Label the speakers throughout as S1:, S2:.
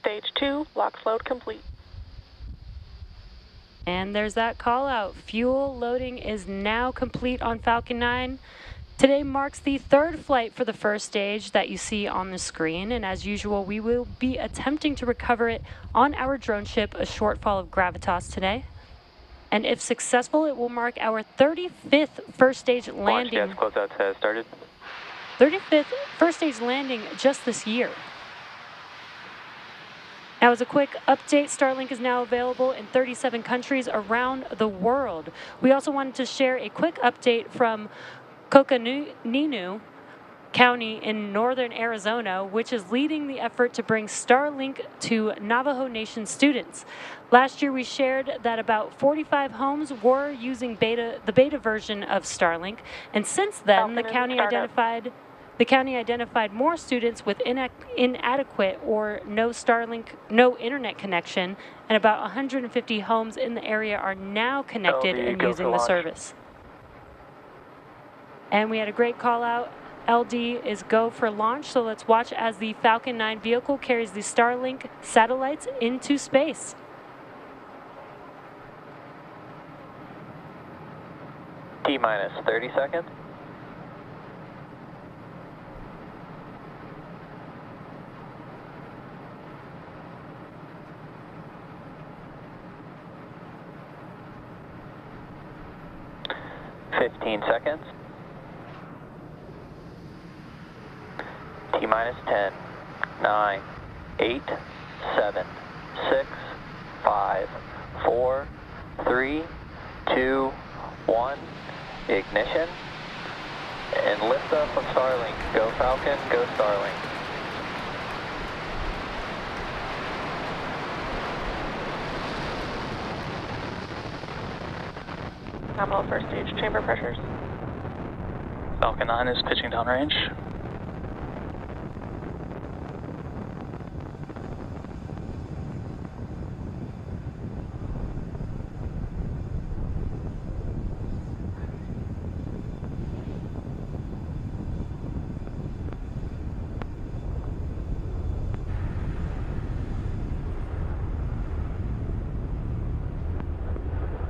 S1: Stage 2, LOX load complete.
S2: And there's that call out. Fuel loading is now complete on Falcon 9. Today marks the third flight for the first stage that you see on the screen, and as usual, we will be attempting to recover it on our drone ship, a shortfall of gravitas today. And if successful, it will mark our 35th first stage landing.
S3: Launch closeout has started.
S2: 35th first stage landing just this year. Now, as a quick update, Starlink is now available in 37 countries around the world. We also wanted to share a quick update from Coconino County in northern Arizona, which is leading the effort to bring Starlink to Navajo Nation students. Last year, we shared that about 45 homes were using the beta version of Starlink, and since then, the county identified more students with inadequate or no internet connection, and about 150 homes in the area are now connected and using the service. And we had a great call out. LD is go for launch, so let's watch as the Falcon 9 vehicle carries the Starlink satellites into space.
S3: T-minus 30 seconds. Fifteen seconds. T-minus 10, 9, 8, 7, 6, 5, 4, 3, 2, 1. Ignition. And lift up of Starlink. Go Falcon, go Starlink.
S1: Nominal first stage chamber pressures.
S3: Falcon 9 is pitching downrange.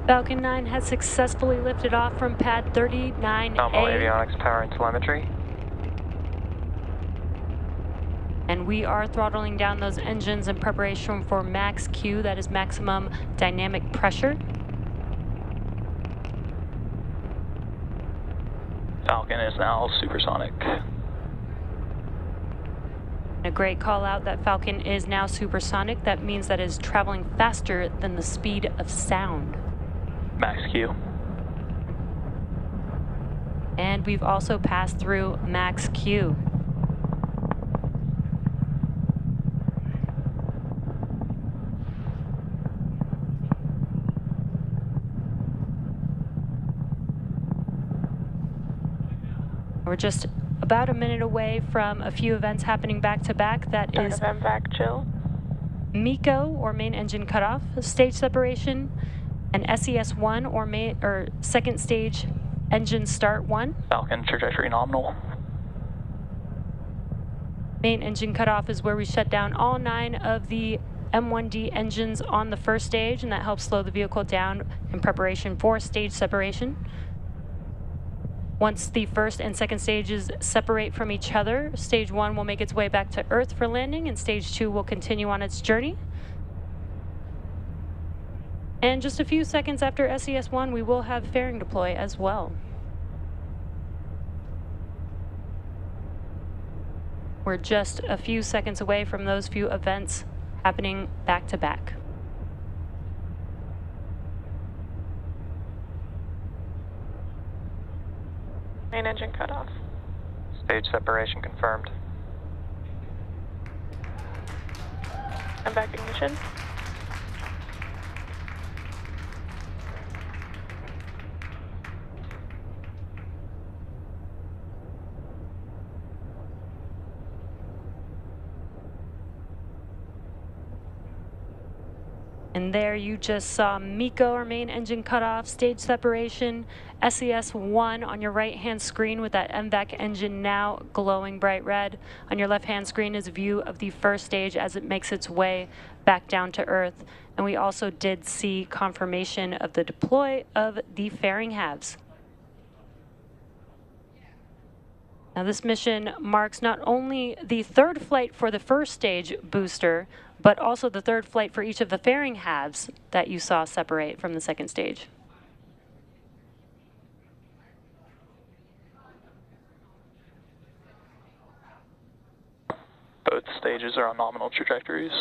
S2: Falcon 9 has successfully lifted off from pad 39A.
S3: Nominal avionics, power and telemetry.
S2: And we are throttling down those engines in preparation for max Q, that is maximum dynamic pressure.
S3: Falcon is now supersonic.
S2: A great call out that Falcon is now supersonic. That means that it is traveling faster than the speed of sound.
S3: Max Q.
S2: And we've also passed through max Q. We're just about a minute away from a few events happening back to back. That is
S1: back chill.
S2: MECO, or main engine cutoff, stage separation, and SES1, or second stage engine start 1.
S3: Falcon trajectory nominal.
S2: Main engine cutoff is where we shut down all 9 of the M1D engines on the first stage, and that helps slow the vehicle down in preparation for stage separation. Once the first and second stages separate from each other, stage 1 will make its way back to Earth for landing, and stage 2 will continue on its journey. And just a few seconds after SES1, we will have fairing deploy as well. We're just a few seconds away from those few events happening back to back.
S1: Main engine cutoff.
S3: Stage separation confirmed.
S1: And back ignition.
S2: And there you just saw MECO, our main engine cutoff, stage separation, SES-1 on your right-hand screen with that MVAC engine now glowing bright red. On your left-hand screen is a view of the first stage as it makes its way back down to Earth. And we also did see confirmation of the deploy of the fairing halves. Now this mission marks not only the third flight for the first stage booster, but also the third flight for each of the fairing halves that you saw separate from the second stage.
S3: Both stages are on nominal trajectories.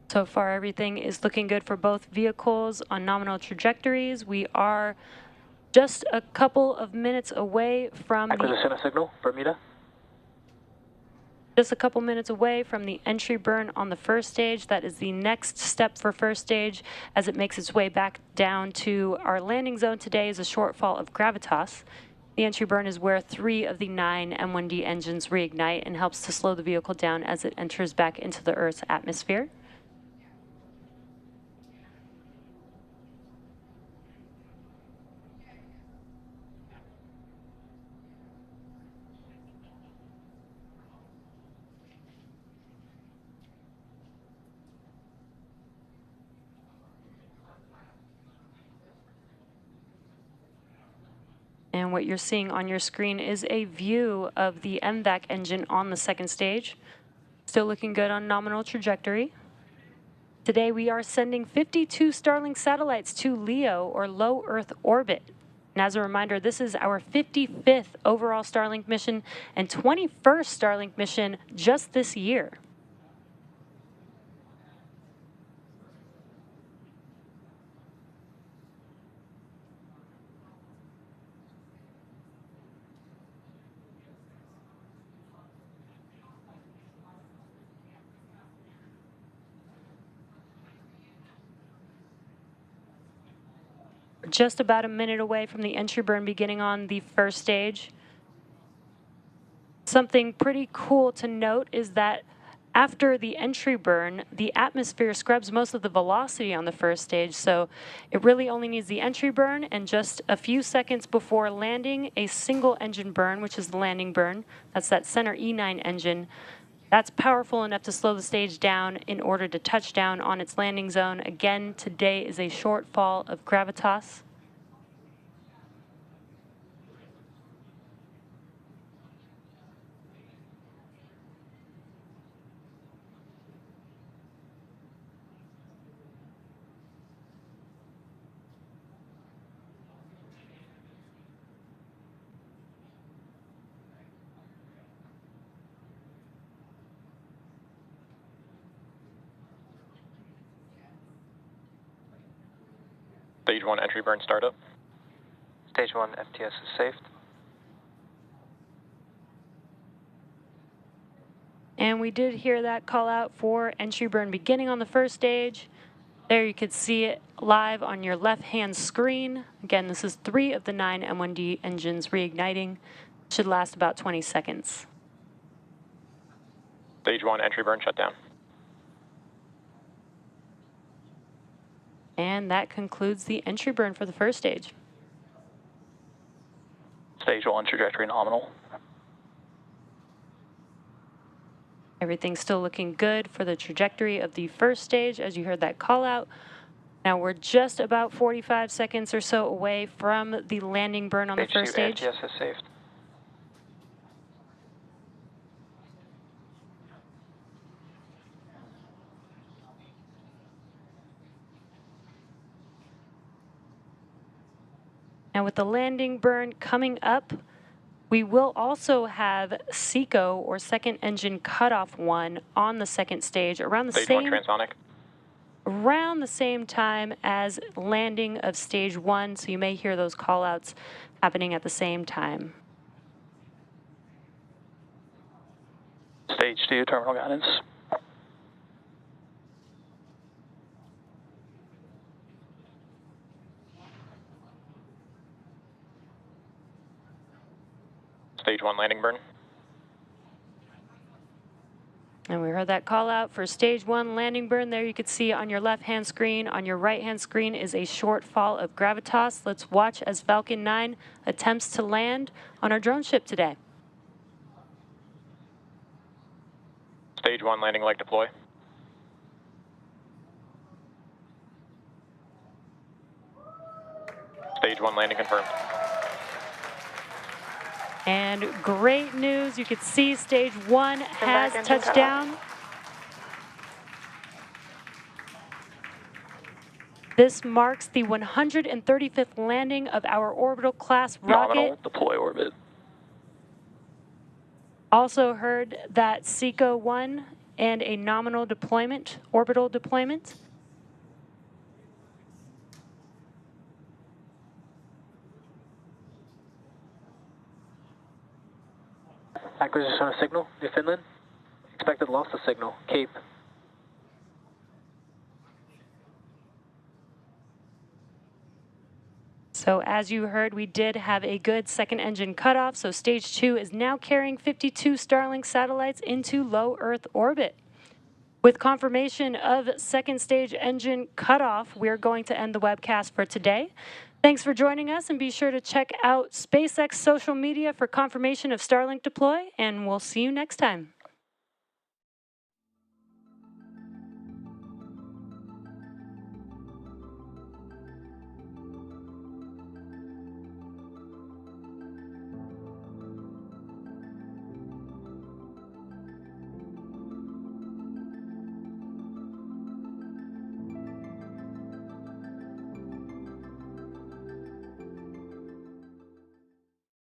S2: So far, everything is looking good for both vehicles on nominal trajectories. We are just a couple of minutes away from
S3: Acquisition of signal, Bermuda.
S2: just a couple minutes away from the entry burn on the first stage. That is the next step for first stage as it makes its way back down to our landing zone. Today is a shortfall of gravitas. The entry burn is where 3 of the 9 M1D engines reignite and helps to slow the vehicle down as it enters back into the Earth's atmosphere. And what you're seeing on your screen is a view of the MVAC engine on the second stage. Still looking good on nominal trajectory. Today we are sending 52 Starlink satellites to LEO, or low Earth orbit. And as a reminder, this is our 55th overall Starlink mission and 21st Starlink mission just this year. Just about a minute away from the entry burn beginning on the first stage. Something pretty cool to note is that after the entry burn, the atmosphere scrubs most of the velocity on the first stage, so it really only needs the entry burn, and just a few seconds before landing, a single engine burn, which is the landing burn. That's that center E9 engine. That's powerful enough to slow the stage down in order to touch down on its landing zone. Again, today is a shortfall of gravitas.
S3: Stage 1 entry burn startup. Stage 1 FTS is saved.
S2: And we did hear that call out for entry burn beginning on the first stage. There you could see it live on your left-hand screen. Again, this is 3 of the 9 M1D engines reigniting. Should last about 20 seconds.
S3: Stage 1 entry burn shutdown.
S2: And that concludes the entry burn for the first stage.
S3: Stage 1 trajectory nominal.
S2: Everything's still looking good for the trajectory of the first stage, as you heard that call out. Now we're just about 45 seconds or so away from the landing burn on the first stage.
S3: Stage 2 FTS is saved.
S2: Now with the landing burn coming up, We will also have SECO, or second engine cutoff 1, on the second stage around the
S3: Stage 1
S2: same
S3: transonic.
S2: around the same time as landing of stage 1, so you may hear those call-outs happening at the same time.
S3: Stage 2 terminal guidance. Stage 1 landing burn.
S2: And we heard that call out for stage 1 landing burn. There you can see on your left-hand screen. On your right-hand screen is a short fall of gravitas. Let's watch as Falcon 9 attempts to land on our drone ship today.
S3: Stage 1 landing leg deploy. Stage 1 landing confirmed.
S2: And great news, you can see stage 1 has
S1: back engine
S2: touched
S1: cut off.
S2: down. This marks the 135th landing of our orbital class rocket.
S3: Nominal deploy orbit.
S2: Also heard that SECO 1 and a nominal deployment, orbital deployment.
S4: Acquisition of signal, New Finland. Expected loss of signal, Cape.
S2: So as you heard, we did have a good second engine cutoff. So stage 2 is now carrying 52 Starlink satellites into low Earth orbit. With confirmation of second stage engine cutoff, we're going to end the webcast for today. Thanks for joining us, and be sure to check out SpaceX social media for confirmation of Starlink deploy, and we'll see you next time.